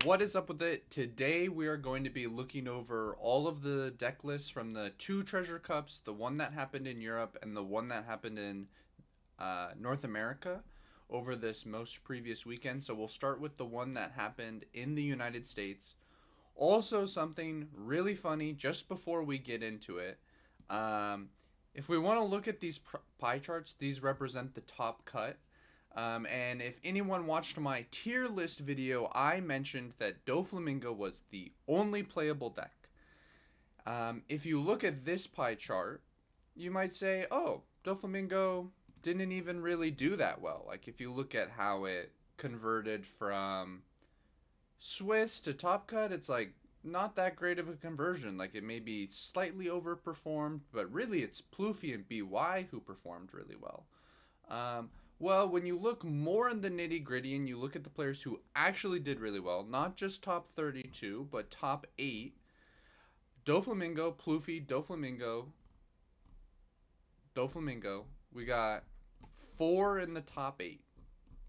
What is up with it? Today we are going to be looking over all of the deck lists from the two Treasure Cups, the one that happened in Europe and the one that happened in North America over this most previous weekend. So we'll start with the one that happened in the United States. Also, something really funny just before we get into it. Um, if we want to look at these pie charts, these represent the top cut. And if anyone watched my tier list video, I mentioned that Doflamingo was the only playable deck. If you look at this pie chart, you might say, oh, Doflamingo didn't even really do that well. Like, if you look at how it converted from Swiss to top cut, it's like not that great of a conversion. Like, it may be slightly overperformed, but really it's Pluffy and BY who performed really well. Um, well, when you look more in the nitty gritty and you look at the players who actually did really well, not just top 32, but top 8, Doflamingo, Pluffy, Doflamingo, we got 4 in the top 8.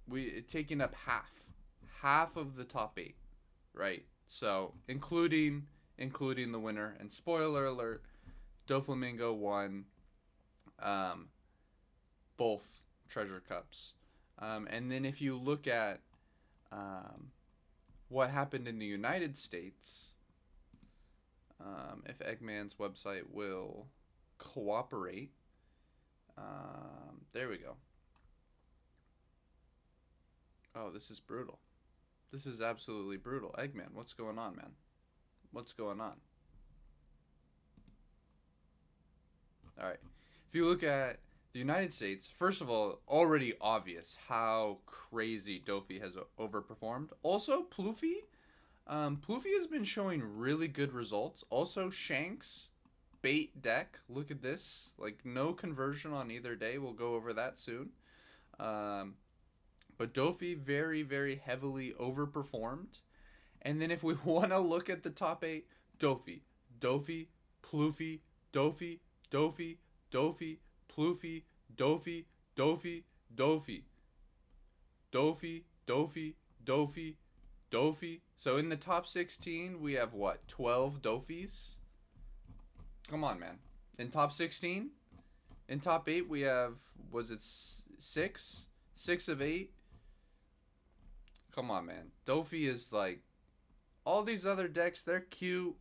We taking up half of the top 8, right? So, including the winner. And spoiler alert, Doflamingo won um, both Treasure Cups. And then if you look at what happened in the United States, if Eggman's website will cooperate, there we go. Oh, this is brutal. This is absolutely brutal. Eggman, what's going on, man? What's going on? All right. If you look at the United States, first of all, already obvious how crazy Dofi has overperformed. Also, Pluffy. Pluffy has been showing really good results. Also, Shanks, bait deck. Look at this. Like, no conversion on either day. We'll go over that soon. But Dofi very, very heavily overperformed. And then if we want to look at the top 8, Dofi, Pluffy, Dofi, Dofi, Pluffy, Dofi, Dofi. So in the top 16, we have what? 12 Dofis? Come on, man. In top 16? In top 8, we have, was it 6? 6 of 8? Come on, man. Dofi is like, all these other decks, they're cute,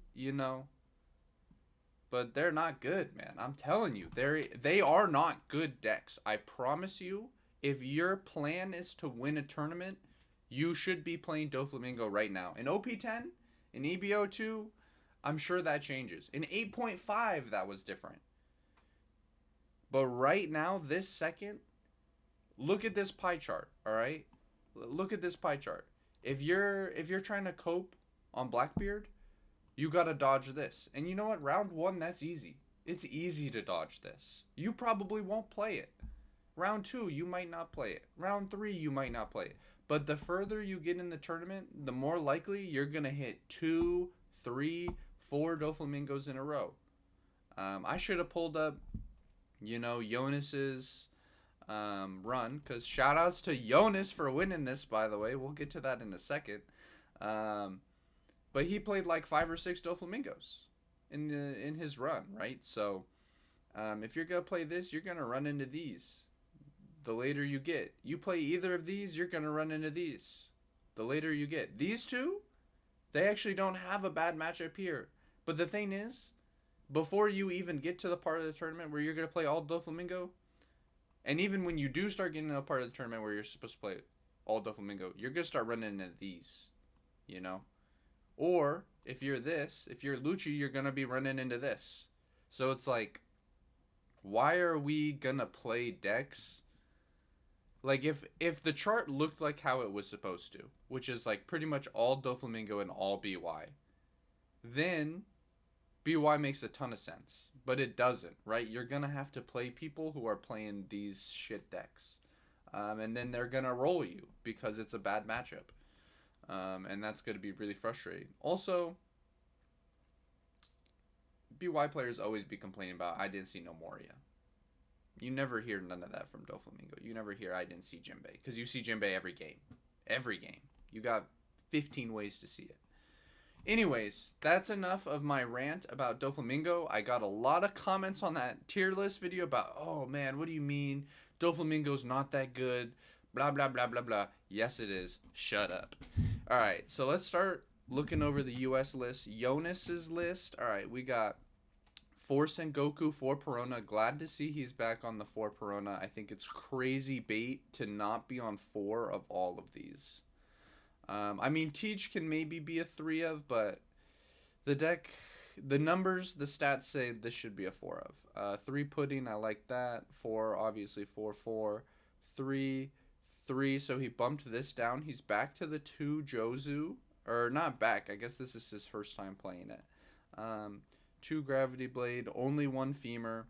but they're not good, man. I'm telling you, they are not good decks. I promise you, if your plan is to win a tournament, you should be playing Doflamingo right now. In OP10, in EBO2, I'm sure that changes. In 8.5, that was different. But right now, this second, look at this pie chart, all right? Look at this pie chart. If you're trying to cope on Blackbeard, you gotta dodge this. And you know what? Round 1, that's easy. It's easy to dodge this. You probably won't play it. Round 2, you might not play it. Round 3, you might not play it. But the further you get in the tournament, the more likely you're gonna hit 2, 3, 4 Doflamingos in a row. I should have pulled up, Jonas's run, because shout outs to Jonas for winning this, by the way. We'll get to that in a second. But he played like 5 or 6 Doflamingos in his run, right? So if you're gonna play this, you're gonna run into these. The later you get, you play either of these, you're gonna run into these. The later you get, these two, they actually don't have a bad matchup here. But the thing is, before you even get to the part of the tournament where you're gonna play all Doflamingo, and even when you do start getting to the part of the tournament where you're supposed to play all Doflamingo, you're gonna start running into these, Or if you're Lucci, you're gonna be running into this. So it's like, why are we gonna play decks? Like, if the chart looked like how it was supposed to, which is like pretty much all Doflamingo and all BY, then BY makes a ton of sense. But it doesn't, right? You're gonna have to play people who are playing these shit decks. And then they're gonna roll you because it's a bad matchup. And that's going to be really frustrating. Also, BY players always be complaining about, I didn't see no Moria. You never hear none of that from Doflamingo. You never hear, I didn't see Jinbei. Because you see Jinbei every game. Every game. You got 15 ways to see it. Anyways, that's enough of my rant about Doflamingo. I got a lot of comments on that tier list video about, oh man, what do you mean? Doflamingo's not that good. Blah, blah, blah, blah, blah. Yes, it is. Shut up. All right, so let's start looking over the US list. Jonas's list. All right, we got 4 Sengoku, 4 Perona. Glad to see he's back on the 4 Perona. I think it's crazy bait to not be on 4 of all of these. I mean, Teach can maybe be a 3 of, but the deck, the numbers, the stats say this should be a 4 of. 3 Pudding, I like that. 4, obviously 4, 4. 3, 3, so he bumped this down. He's back to the 2 Jozu. Or not back, I guess this is his first time playing it. 2 Gravity Blade, only 1 Femur.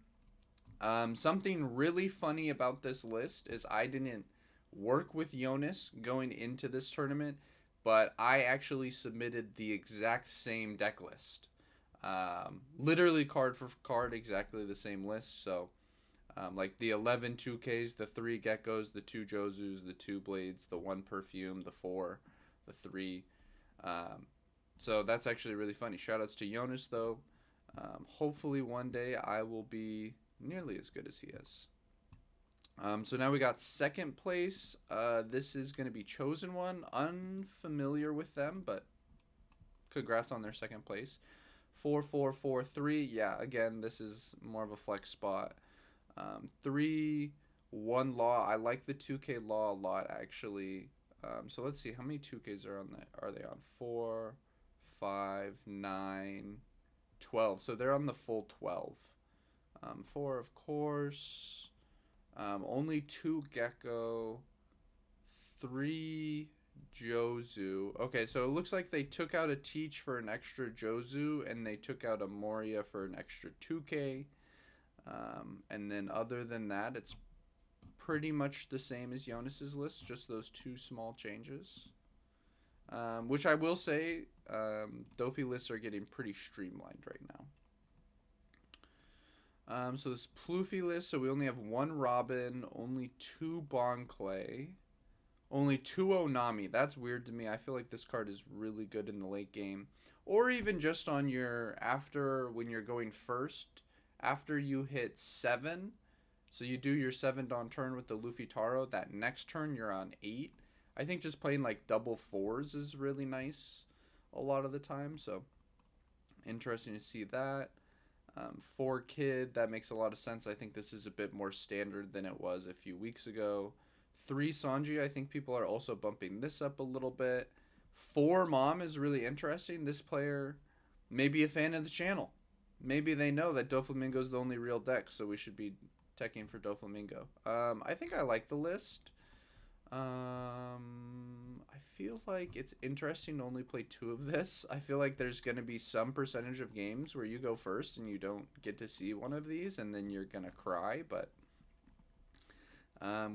Something really funny about this list is I didn't work with Jonas going into this tournament, but I actually submitted the exact same deck list. Literally card for card, exactly the same list. So, like the 11 2Ks, the 3 Geckos, the 2 Jozus, the 2 Blades, the 1 Perfume, the 4, the 3. So that's actually really funny. Shoutouts to Jonas, though. Hopefully one day I will be nearly as good as he is. So now we got second place. This is going to be Chosen One. Unfamiliar with them, but congrats on their second place. 4, 4, 4, 3. Yeah, again, this is more of a flex spot. 3, 1 Law. I like the 2K Law a lot, actually. So let's see, how many 2Ks are on that? Are they on 4, 5, 9, 12? So they're on the full 12. 4, of course. Only 2 Gecko, 3 Jozu. Okay, so it looks like they took out a Teach for an extra Jozu, and they took out a Moria for an extra 2K. And then other than that, it's pretty much the same as Jonas's list, just those 2 small changes. Which I will say, Dofi lists are getting pretty streamlined right now. So this Pluffy list, so we only have 1 Robin, only 2 Bon Clay, only 2 Onami. That's weird to me. I feel like this card is really good in the late game. Or even just on your, when you're going first, after you hit 7, so you do your 7 Dawn turn with the Luffy Taro, that next turn you're on 8. I think just playing like double 4s is really nice a lot of the time, so interesting to see that. 4 Kid, that makes a lot of sense. I think this is a bit more standard than it was a few weeks ago. 3 Sanji, I think people are also bumping this up a little bit. 4 Mom is really interesting. This player may be a fan of the channel. Maybe they know that Doflamingo is the only real deck, so we should be teching for Doflamingo. I think I like the list. I feel like it's interesting to only play 2 of this. I feel like there's going to be some percentage of games where you go first and you don't get to see one of these, and then you're going to cry, but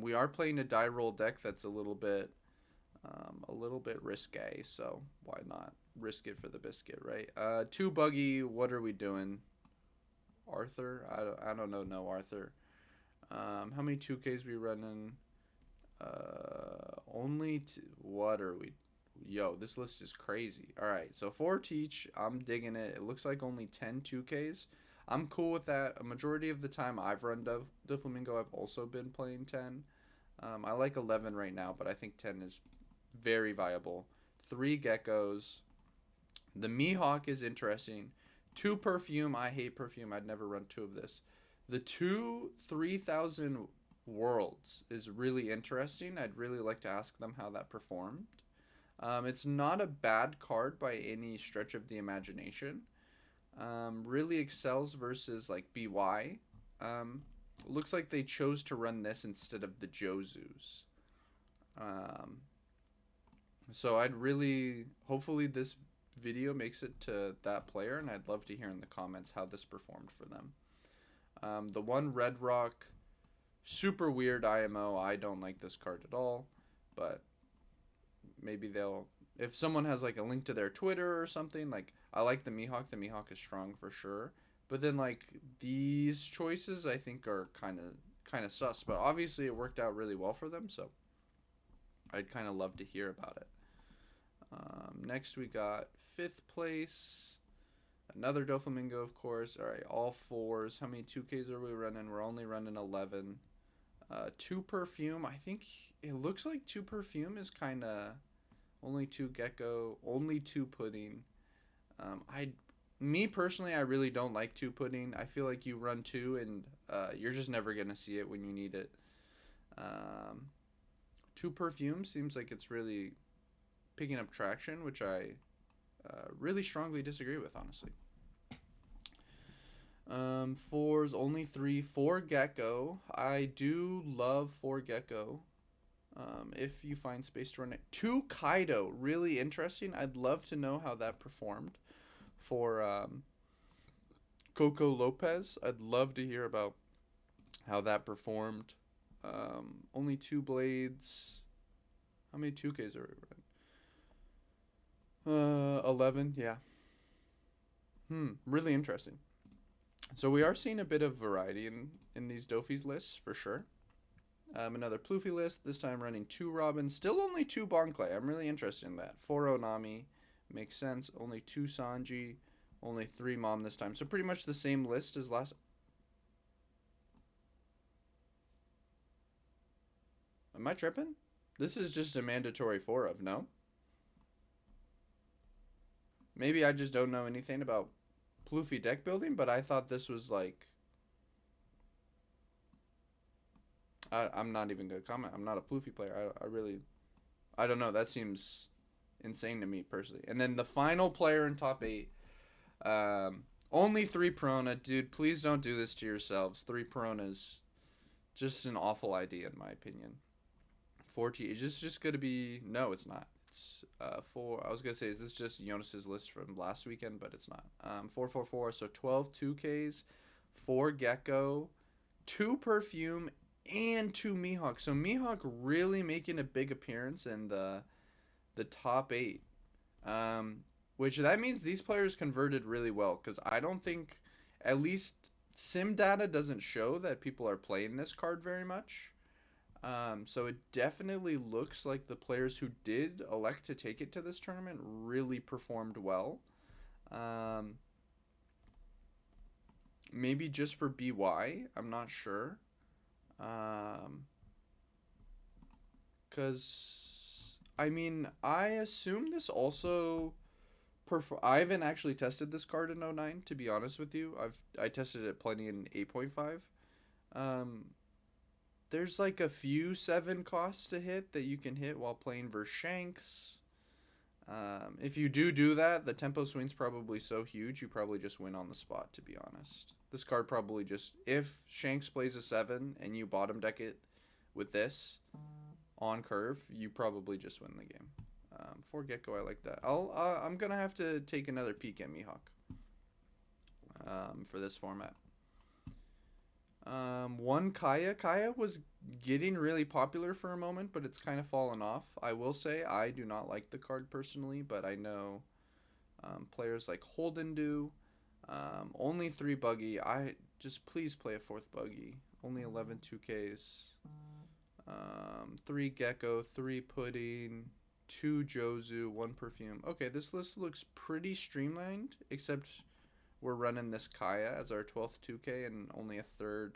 we are playing a die roll deck that's a little bit risque, so why not risk it for the biscuit, right? 2 Buggy, what are we doing? Arthur? I don't know, no Arthur. How many 2Ks we running? What are we? Yo, this list is crazy. Alright, so 4 Teach, I'm digging it. It looks like only 10 2Ks. I'm cool with that. A majority of the time I've run Doflamingo, I've also been playing 10. I like 11 right now, but I think 10 is very viable. 3 Geckos. The Mihawk is interesting. 2 Perfume. I hate Perfume. I'd never run 2 of this. The 2 3000 Worlds is really interesting. I'd really like to ask them how that performed. It's not a bad card by any stretch of the imagination. Really excels versus like BY. Looks like they chose to run this instead of the Jozus. So hopefully this video makes it to that player, and I'd love to hear in the comments how this performed for them. The 1 Red Rock, super weird IMO. I don't like this card at all, but maybe if someone has like a link to their Twitter or something, like I like the Mihawk is strong for sure, but then like these choices I think are kind of sus, but obviously it worked out really well for them, so I'd kind of love to hear about it. Next we got 5th place. Another Doflamingo, of course. All right, all 4s. How many 2Ks are we running? We're only running 11. 2 Perfume. I think it looks like 2 Perfume is kind of only 2 Gecko, only 2 Pudding. Me personally, I really don't like 2 Pudding. I feel like you run 2 and you're just never going to see it when you need it. 2 Perfume seems like it's really picking up traction, which I really strongly disagree with, honestly. 4s, only 3. 4 Gecko. I do love 4 Gecko. If you find space to run it. 2 Kaido. Really interesting. I'd love to know how that performed for Coco Lopez. I'd love to hear about how that performed. Only 2 Blades. How many 2Ks are we running? 11, yeah. Really interesting. So we are seeing a bit of variety in these Dofies lists, for sure. Another Pluffy list, this time running 2 Robin. Still only 2 Bonclay. I'm really interested in that. 4 Onami. Makes sense. Only 2 Sanji. Only 3 Mom this time. So pretty much the same list as last. Am I tripping? This is just a mandatory 4 of, no? Maybe I just don't know anything about Pluffy deck building, but I thought this was like... I'm not even going to comment. I'm not a Pluffy player. I don't know. That seems insane to me, personally. And then the final player in top 8. Only 3 Perona. Dude, please don't do this to yourselves. 3 Perona's just an awful idea, in my opinion. 4T. Is this just going to be... No, it's not. It's 4. I was going to say, is this just Jonas's list from last weekend? But it's not. 4. So 12 2Ks. 4 Gecko. 2 Perfume. And 2 Mihawk. So Mihawk really making a big appearance in the top 8. Which that means these players converted really well. Because I don't think, at least sim data doesn't show that people are playing this card very much. So it definitely looks like the players who did elect to take it to this tournament really performed well. Maybe just for BY, I'm not sure. Because, I mean, I assume this also... I haven't actually tested this card in 09, to be honest with you. I tested it plenty in 8.5. There's like a few 7 costs to hit that you can hit while playing versus Shanks. If you do that, the tempo swing's probably so huge, you probably just win on the spot, to be honest. This card probably just... If Shanks plays a 7 and you bottom deck it with this on curve, you probably just win the game. 4 Gecko, I like that. I'm going to have to take another peek at Mihawk for this format. 1 Kaya. Kaya was getting really popular for a moment, but it's kind of fallen off. I will say I do not like the card personally, but I know players like Holden do. Only 3 Buggy. Please play a 4th Buggy. Only 11 2Ks. 3 Gecko, 3 Pudding, 2 Jozu, 1 Perfume. Okay, this list looks pretty streamlined, except we're running this Kaya as our 12th 2K and only a 3rd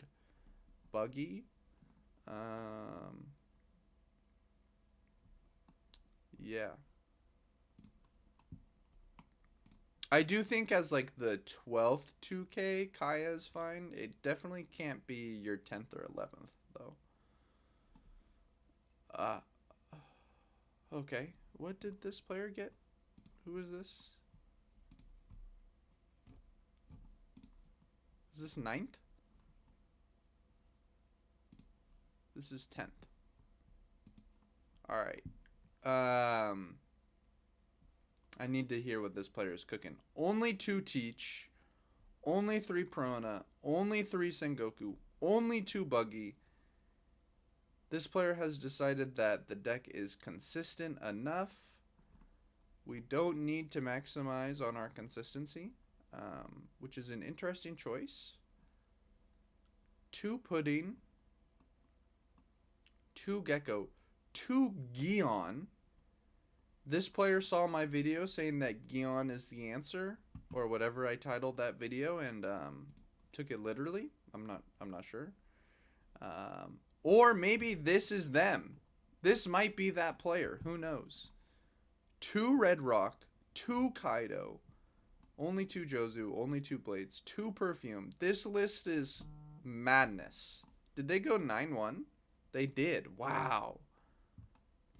Buggy. Yeah. I do think as like the 12th 2K, Kaya is fine. It definitely can't be your 10th or 11th, though. Okay. What did this player get? Who is this? Is this 9th? This is 10th. Alright. I need to hear what this player is cooking. Only 2 Teach. Only 3 Perona. Only 3 Sengoku. Only 2 Buggy. This player has decided that the deck is consistent enough. We don't need to maximize on our consistency, which is an interesting choice. 2 Pudding. 2 Gecko. 2 Gion. This player saw my video saying that Gion is the answer, or whatever I titled that video, and took it literally. I'm not sure. Or maybe this is them. This might be that player. Who knows? 2 Red Rock, 2 Kaido, only 2 Jozu, only 2 Blades, 2 Perfume. This list is madness. Did they go 9-1? They did. Wow.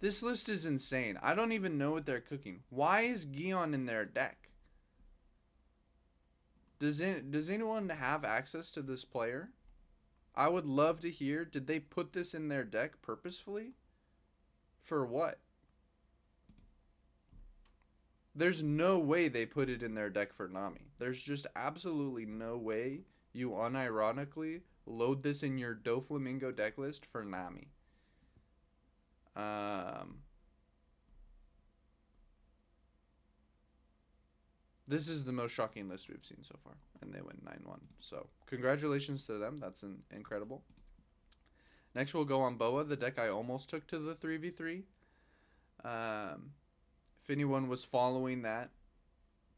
This list is insane. I don't even know what they're cooking. Why is Gion in their deck? Does anyone have access to this player? I would love to hear. Did they put this in their deck purposefully? For what? There's no way they put it in their deck for Nami. There's just absolutely no way you unironically load this in your Doflamingo deck list for Nami. This is the most shocking list we've seen so far, and they went 9-1. So congratulations to them. That's incredible. Next we'll go on Boa, the deck I almost took to the 3v3. If anyone was following that,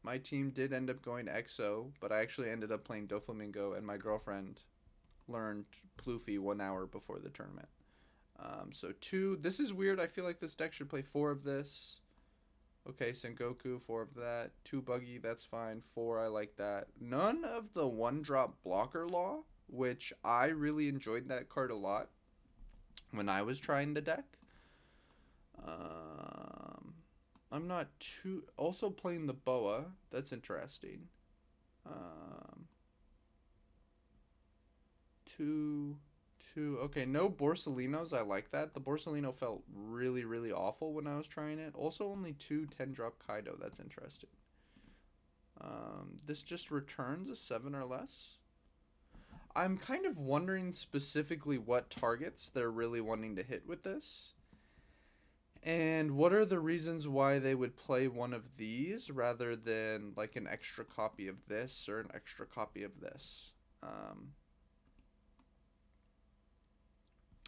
my team did end up going EXO, but I actually ended up playing Doflamingo, and my girlfriend learned Pluffy 1 hour before the tournament. So 2. This is weird. I feel like this deck should play 4 of this. Okay, Sengoku, 4 of that. 2 Buggy, that's fine. 4, I like that. None of the 1-drop blocker law, which I really enjoyed that card a lot when I was trying the deck. I'm not too... Also playing the Boa, that's interesting. 2... Okay, no Borsalinos. I like that. The Borsalino felt really, really awful when I was trying it. Also, only 2 10-drop Kaido. That's interesting. This just returns a 7 or less. I'm kind of wondering specifically what targets they're really wanting to hit with this. And what are the reasons why they would play one of these rather than like an extra copy of this or an extra copy of this?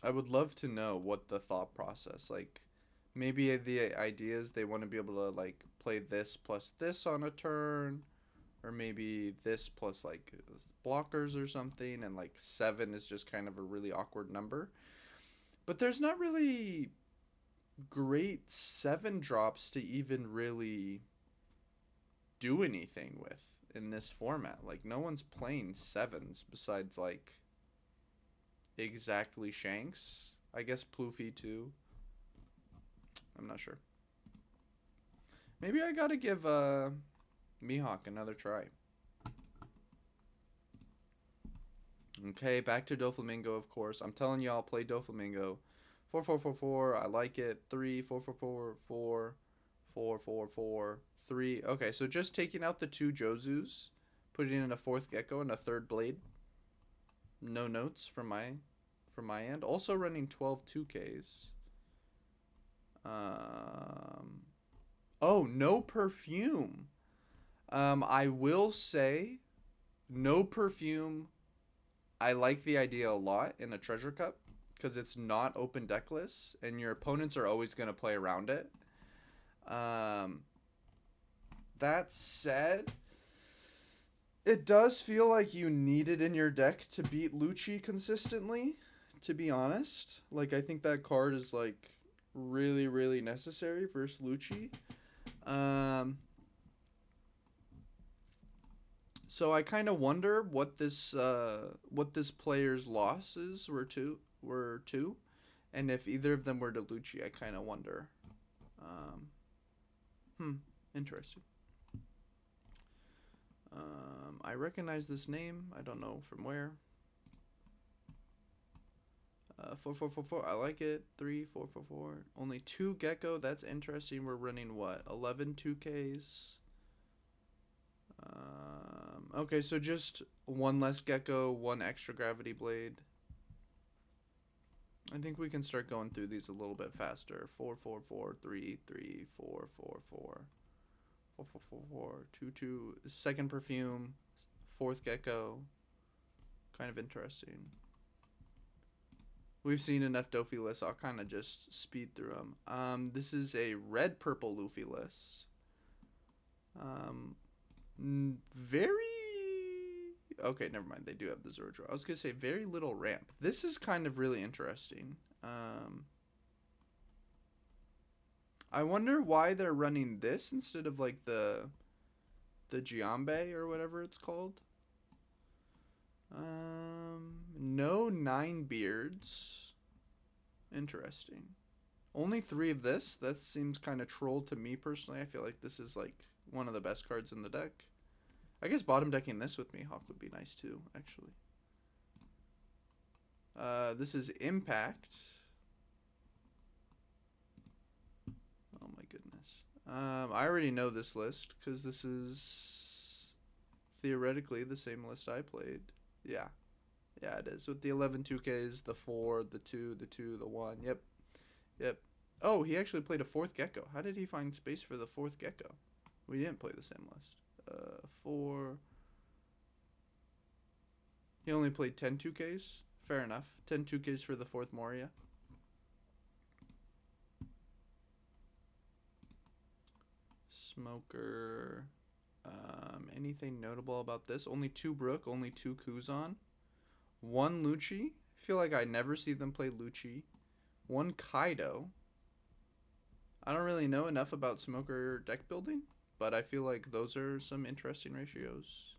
I would love to know what the thought process, like maybe the idea is they want to be able to like play this plus this on a turn, or maybe this plus like blockers or something, and like 7 is just kind of a really awkward number. But there's not really great 7 drops to even really do anything with in this format. Like no one's playing 7s besides like exactly Shanks. I guess Pluffy too. I'm not sure. Maybe I gotta give Mihawk another try. Okay, back to Doflamingo, of course. I'm telling y'all, play Doflamingo. 4-4-4-4. I like it. 3 4-4-4 4 4-4-4 3. Okay, so just taking out the 2 Jozus, putting in a 4th Gecko and a 3rd Blade. No notes from my end. Also running 12 2Ks. Oh, no Perfume. I will say, no Perfume. I like the idea a lot in a Treasure Cup because it's not open deck lists and your opponents are always going to play around it. That said, it does feel like you need it in your deck to beat Lucci consistently, to be honest. Like, I think that card is, like, really, really necessary versus Lucci. So I kind of wonder what this player's losses were to, and if either of them were to Lucci, I kind of wonder. Interesting. I recognize this name. I don't know from where. 4-4-4-4. I like it. 3-4-4-4. Only 2 Gecko. That's interesting. We're running what? 11 2Ks. Okay, so just 1 less Gecko, 1 extra Gravity Blade. I think we can start going through these a little bit faster. 4-4-4, 3-3, 4-4-4. 4-4-4-4, 2-2. 2nd Perfume, 4th Gecko. Kind of interesting. We've seen enough Dofi lists. I'll kind of just speed through them. This is a red-purple Luffy list. Very... Okay, never mind. They do have the Zordro. I was going to say very little ramp. This is kind of really interesting. I wonder why they're running this instead of like the Giambe or whatever it's called. No 9 beards. Interesting. Only 3 of this. That seems kind of troll to me personally. I feel like this is like one of the best cards in the deck. I guess bottom decking this with Mihawk would be nice too, actually. This is Impact. Oh my goodness. I already know this list because this is theoretically the same list I played. Yeah. Yeah, it is. With the 11 2Ks, the 4, the 2, the 2, the 1. Yep. Yep. Oh, he actually played a 4th Gecko. How did he find space for the 4th Gecko? We didn't play the same list. 4. He only played 10 2Ks. Fair enough. 10 2Ks for the 4th Moria. Smoker. Anything notable about this? Only 2 Brook, only 2 Kuzan. 1 Lucci. I feel like I never see them play Lucci. 1 Kaido. I don't really know enough about Smoker deck building, but I feel like those are some interesting ratios.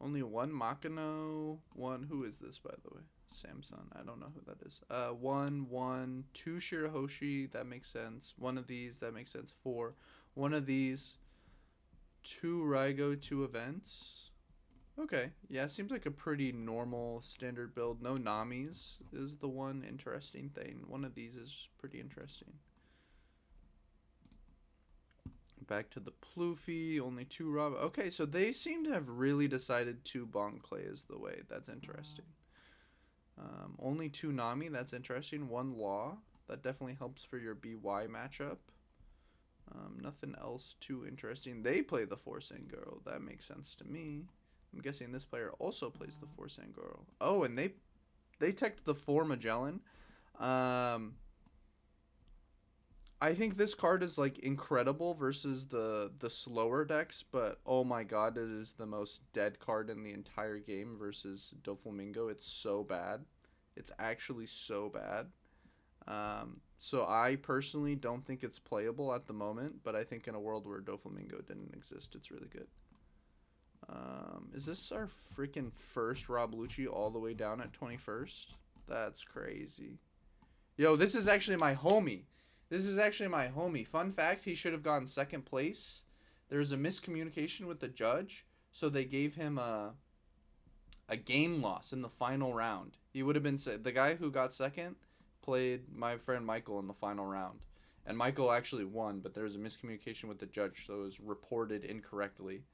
Only 1 Makino. 1, who is this, by the way? Samsung. I don't know who that is. 1, 2 Shirahoshi. That makes sense. 1 of these. That makes sense. 4. 1 of these. 2 Raigo, 2 events. Okay. Yeah, seems like a pretty normal standard build. No Namis is the one interesting thing. 1 of these is pretty interesting. Back to the Pluffy. Only 2 Rob. Okay, so they seem to have really decided 2 Bon Clay is the way. That's interesting. Only 2 Nami. That's interesting. 1 Law. That definitely helps for your BY matchup. Nothing else too interesting. They play the 4 Sangoro. That makes sense to me. I'm guessing this player also plays the 4 Sangoro. Oh, and they teched the 4 Magellan. I think this card is like incredible versus the slower decks, but oh my god, it is the most dead card in the entire game versus Doflamingo. It's so bad. It's actually so bad. So I personally don't think it's playable at the moment, but I think in a world where Doflamingo didn't exist, it's really good. Is this our freaking first Rob Lucci all the way down at 21st? That's crazy. Yo, this is actually my homie. This is actually my homie. Fun fact, he should have gone 2nd place. There was a miscommunication with the judge, so they gave him a game loss in the final round. He would have been... The guy who got 2nd played my friend Michael in the final round. And Michael actually won, but there was a miscommunication with the judge, so it was reported incorrectly.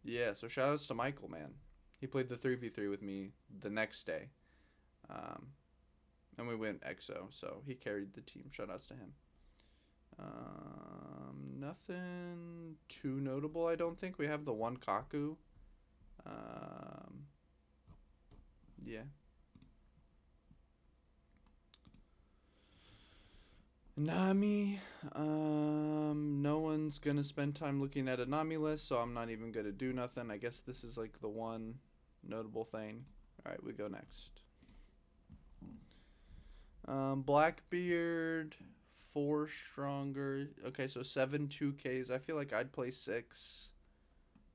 Yeah, so shoutouts to Michael, man. He played the 3v3 with me the next day. And we went EXO, so he carried the team. Shoutouts to him. Nothing too notable, I don't think. We have the 1 Kaku. Yeah. Nami. No one's gonna spend time looking at a Nami list, so I'm not even gonna do nothing. I guess this is like the one notable thing. Alright, we go next. Blackbeard, 4 stronger. Okay, so 7 2Ks. I feel like I'd play 6.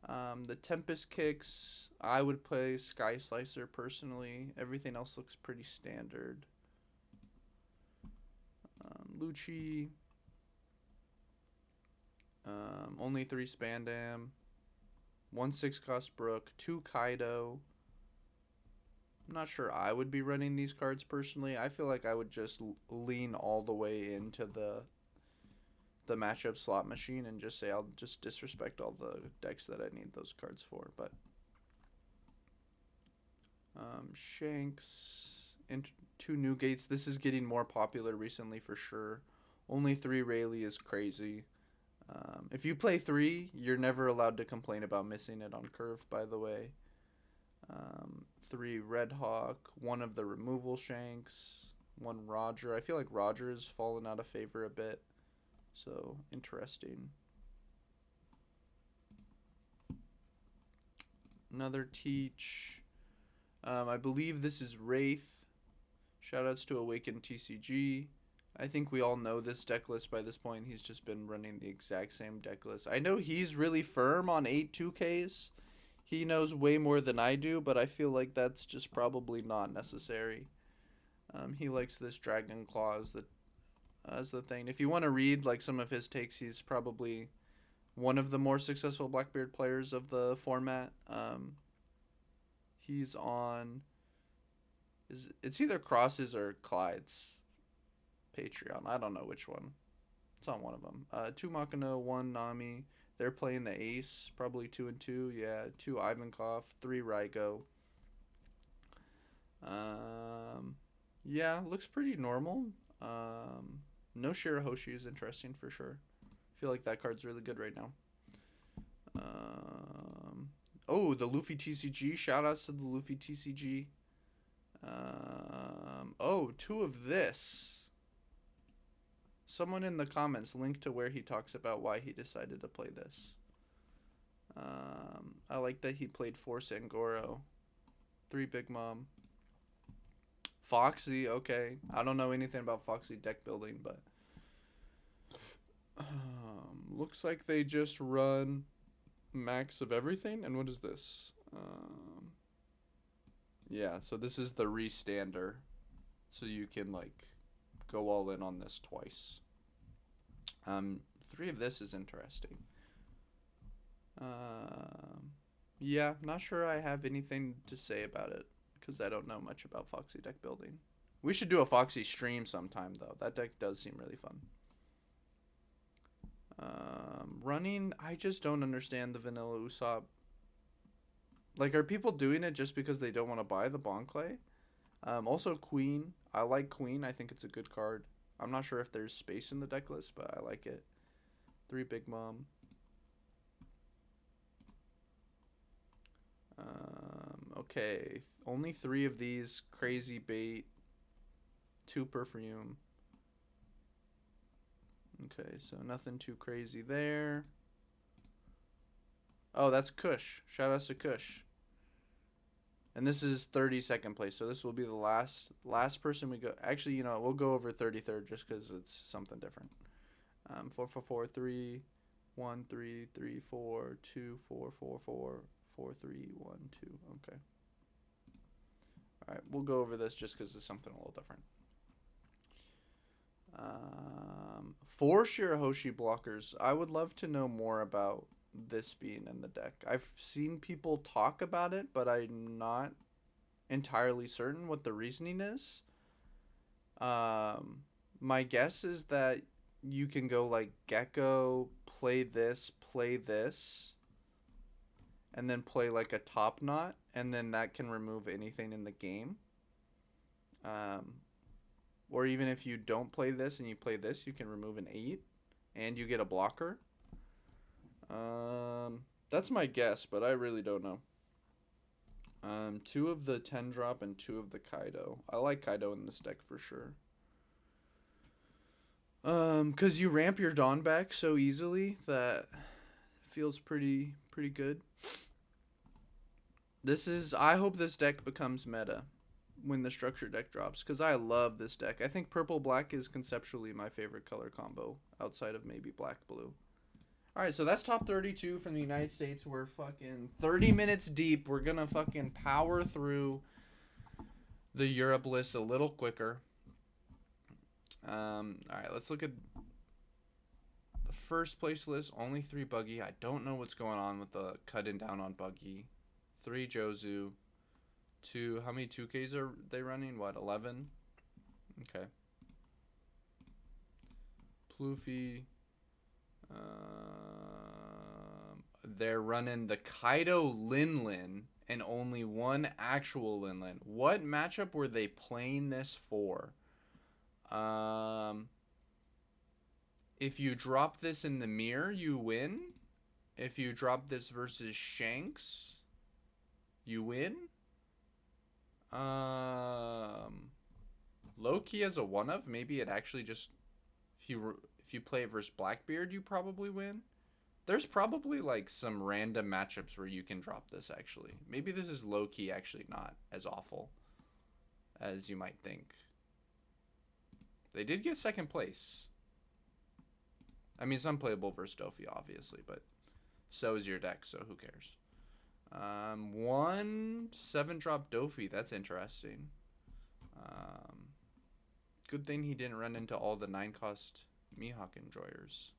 The Tempest kicks, I would play Sky Slicer personally. Everything else looks pretty standard. Lucci. Only 3 Spandam. 1 6 cost Brook. 2 Kaido. I'm not sure I would be running these cards personally. I feel like I would just lean all the way into the matchup slot machine and just say I'll just disrespect all the decks that I need those cards for. But Shanks and 2 New Gates. This is getting more popular recently for sure. Only 3 Rayleigh is crazy. If you play 3, you're never allowed to complain about missing it on curve, by the way. 3 Red Hawk, 1 of the removal Shanks, 1 Roger. I feel like Roger has fallen out of favor a bit. So, interesting. Another Teach. I believe this is Wraith. Shoutouts to Awakened TCG. I think we all know this deck list by this point. He's just been running the exact same deck list. I know he's really firm on 8 2Ks. He knows way more than I do, but I feel like that's just probably not necessary. He likes this Dragon Claw as the thing. If you want to read like some of his takes, he's probably one of the more successful Blackbeard players of the format. He's on... It's either Crosses or Clyde's Patreon. I don't know which one. It's on one of them. 2 Machina, 1 Nami. They're playing the Ace, probably 2 and 2. Yeah, 2 Ivankov, 3 Raigo. Yeah, looks pretty normal. No Shirahoshi is interesting for sure. Feel like that card's really good right now. Oh, the Luffy TCG. Shoutouts to the Luffy TCG. Oh, 2 of this. Someone in the comments link to where he talks about why he decided to play this. I like that he played 4 Sangoro. 3 Big Mom. Foxy, okay. I don't know anything about Foxy deck building, but... looks like they just run max of everything. And what is this? Yeah, so this is the restander. So you can, like, go all in on this twice. 3 of this is interesting. Yeah, not sure I have anything to say about it, because I don't know much about Foxy deck building. We should do a Foxy stream sometime, though. That deck does seem really fun. Running, I just don't understand the vanilla Usopp. Like, are people doing it just because they don't want to buy the Bonclay? Also, Queen. I like Queen. I think it's a good card. I'm not sure if there's space in the deck list, but I like it. 3 Big Mom. Okay. Only 3 of these. Crazy Bait. 2 Perfume. Okay, so nothing too crazy there. Oh, that's Kush. Shout out to Kush. And this is 32nd place, so this will be the last person we go. Actually, you know, we'll go over 33rd just because it's something different. 4 4 4 3 1 3 3 4 2 4 4 4 4 3 1 2. Okay. All right, we'll go over this just because it's something a little different. 4 Shirahoshi blockers. I would love to know more about this being in the deck. I've seen people talk about it, but I'm not entirely certain what the reasoning is. My guess is that you can go like Gecko, play this, and then play like a Top Knot, and then that can remove anything in the game. Or even if you don't play this and you play this, you can remove an 8, and you get a blocker. That's my guess, but I really don't know. 2 of the 10 drop and 2 of the Kaido. I like Kaido in this deck for sure. Cause you ramp your Dawn back so easily that feels pretty good. I hope this deck becomes meta when the structure deck drops, because I love this deck. I think purple-black is conceptually my favorite color combo, outside of maybe black-blue. Alright, so that's top 32 from the United States. We're fucking 30 minutes deep. We're gonna fucking power through the Europe list a little quicker. Alright, let's look at the first place list. Only 3 Buggy. I don't know what's going on with the cutting down on Buggy. 3 Jozu. 2, how many 2Ks are they running? What, 11? Okay. Pluffy. They're running the Kaido Linlin and only 1 actual Linlin. What matchup were they playing this for? If you drop this in the mirror, you win. If you drop this versus Shanks, you win. Low-key as a one-of, maybe it actually just... If you play it versus Blackbeard, you probably win. There's probably like some random matchups where you can drop this actually. Maybe this is low-key actually not as awful as you might think. They did get second place. I mean, it's unplayable versus Dofi, obviously, but so is your deck, so who cares? 1 7-drop Dofi, that's interesting. Good thing he didn't run into all the 9-cost Mihawk enjoyers.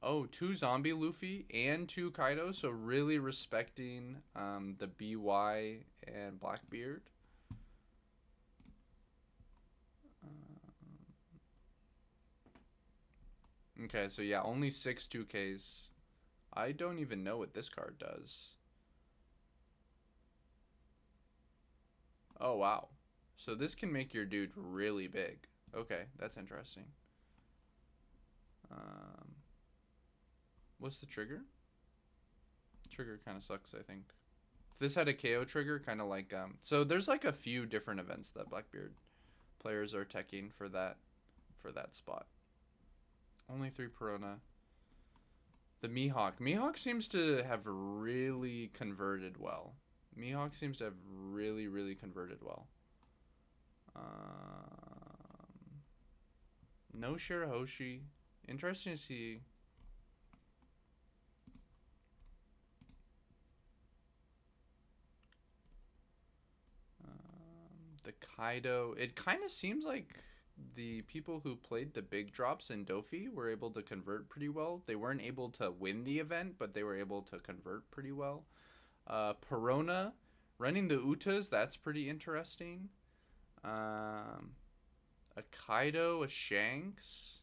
Oh, 2 zombie Luffy and 2 Kaido, so really respecting the BY and Blackbeard. Okay, so yeah, only 6 2Ks. I don't even know what this card does. Oh, wow. So this can make your dude really big. Okay, that's interesting. What's the trigger? Trigger kind of sucks, I think. If this had a KO trigger, kind of like... So there's like a few different events that Blackbeard players are teching for that spot. Only 3 Perona. The Mihawk. Mihawk seems to have really converted well. Mihawk seems to have really converted well. No Shirahoshi. Interesting to see. The Kaido. It kind of seems like the people who played the big drops in Dofi were able to convert pretty well. They weren't able to win the event, but they were able to convert pretty well. Perona running the Utas, that's pretty interesting. A Kaido, a Shanks.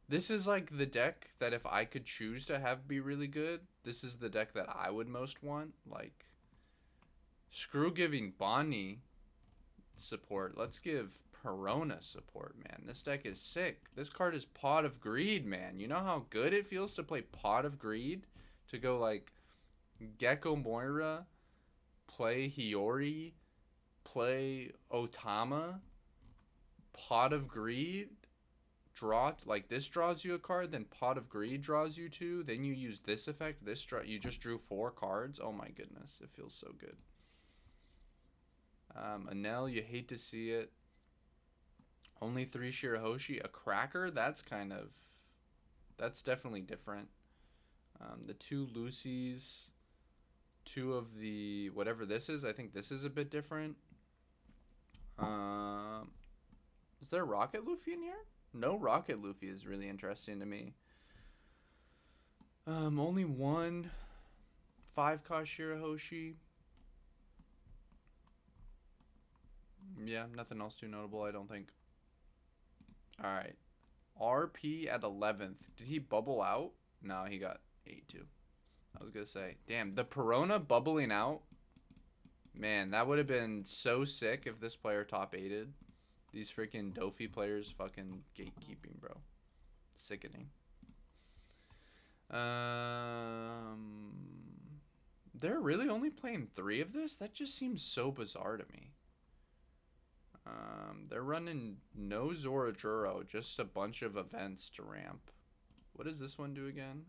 This is like the deck that if I could choose to have be really good, this is the deck that I would most want. Like, screw giving Bonnie support. Let's give Perona support, man. This deck is sick. This card is Pot of Greed, man. You know how good it feels to play Pot of Greed? To go like Gecko Moira, play Hiyori, play Otama, Pot of Greed, draw, like this draws you a card, then Pot of Greed draws you 2, then you use this effect, this draw, you just drew 4 cards. Oh my goodness, it feels so good. Anel, you hate to see it. Only 3 Shirahoshi, a Cracker, that's definitely different. The 2 Lucy's, 2 of the, whatever this is, I think this is a bit different. Is there Rocket Luffy in here? No Rocket Luffy is really interesting to me. Only 1 5-cost Shirahoshi. Yeah, nothing else too notable, I don't think. Alright. RP at 11th. Did he bubble out? No, he got 8-2. I was going to say. Damn, the Perona bubbling out. Man, that would have been so sick if this player top 8'd. These freaking Dofi players fucking gatekeeping, bro. Sickening. They're really only playing 3 of this? That just seems so bizarre to me. They're running no Zorajuro, just a bunch of events to ramp. What does this one do again?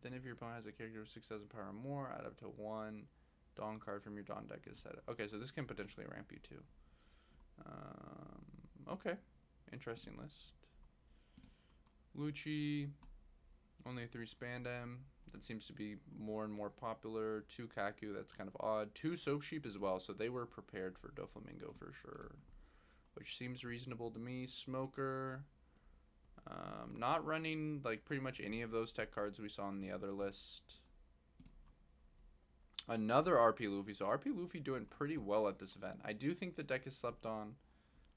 Then if your opponent has a character with 6,000 power or more, add up to 1 Dawn card from your Dawn deck is set. Okay, so this can potentially ramp you too. Okay, interesting list. Lucci, only 3 Spandam. That seems to be more and more popular. 2 Kaku, that's kind of odd. 2 Soap Sheep as well, so they were prepared for Doflamingo for sure. Which seems reasonable to me. Smoker. Not running like pretty much any of those tech cards we saw on the other list. Another RP Luffy. So RP Luffy doing pretty well at this event. I do think the deck is slept on.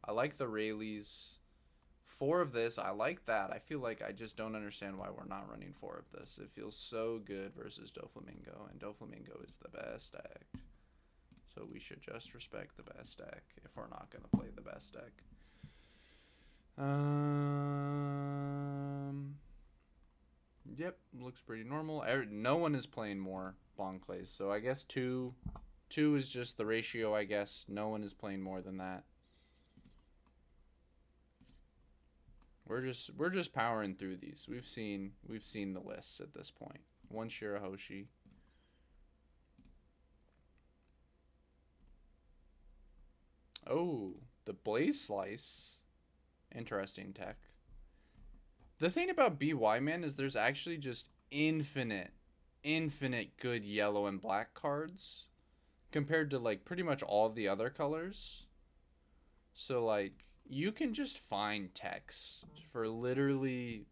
I like the Rayleighs. 4 of this, I like that. I feel like I just don't understand why we're not running 4 of this. It feels so good versus Doflamingo, and Doflamingo is the best deck. So we should just respect the best deck if we're not going to play the best deck. Yep, looks pretty normal. No one is playing more Bon Clays, so I guess two is just the ratio. I guess no one is playing more than that. We're just powering through these. We've seen the lists at this point. One Shirahoshi. Oh, the Blaze Slice. Interesting tech. The thing about BY, man, is there's actually just infinite good yellow and black cards compared to like pretty much all the other colors. So like you can just find techs for literally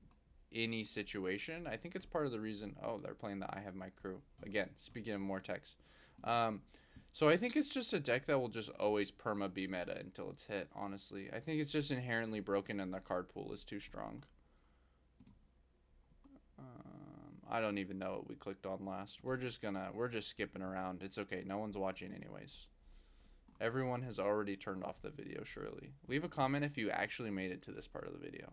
any situation. I think it's part of the reason. Oh, they're playing the I Have My Crew again. Speaking of more techs, so I think it's just a deck that will just always perma be meta until it's hit. Honestly, I think it's just inherently broken and the card pool is too strong. I don't even know what we clicked on last. We're just skipping around. It's okay. No one's watching anyways. Everyone has already turned off the video, surely. Leave a comment if you actually made it to this part of the video.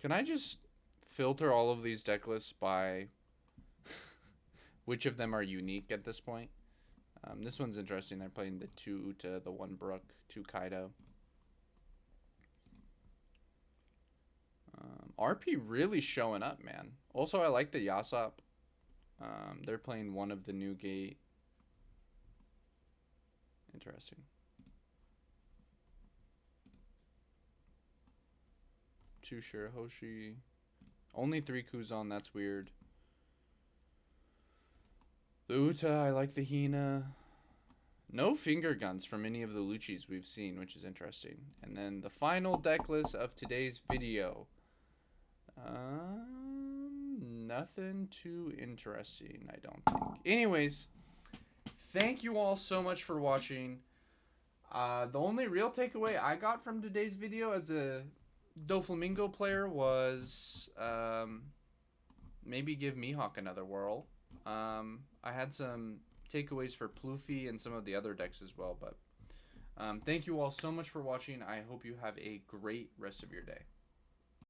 Can I just filter all of these deck lists by which of them are unique at this point? This one's interesting. They're playing the 2 Uta, the 1 Brook, 2 Kaido. RP really showing up, man. Also, I like the Yasop. They're playing one of the new gate. Interesting. Two Shirahoshi. Only 3 Kuzan, that's weird. The Uta, I like the Hina. No finger guns from any of the Luccis we've seen, which is interesting. And then the final deck list of today's video. Nothing too interesting, I don't think. Anyways, thank you all so much for watching. The only real takeaway I got from today's video as a Doflamingo player was maybe give Mihawk another whirl. I had some takeaways for Pluffy and some of the other decks as well, but thank you all so much for watching. I hope you have a great rest of your day.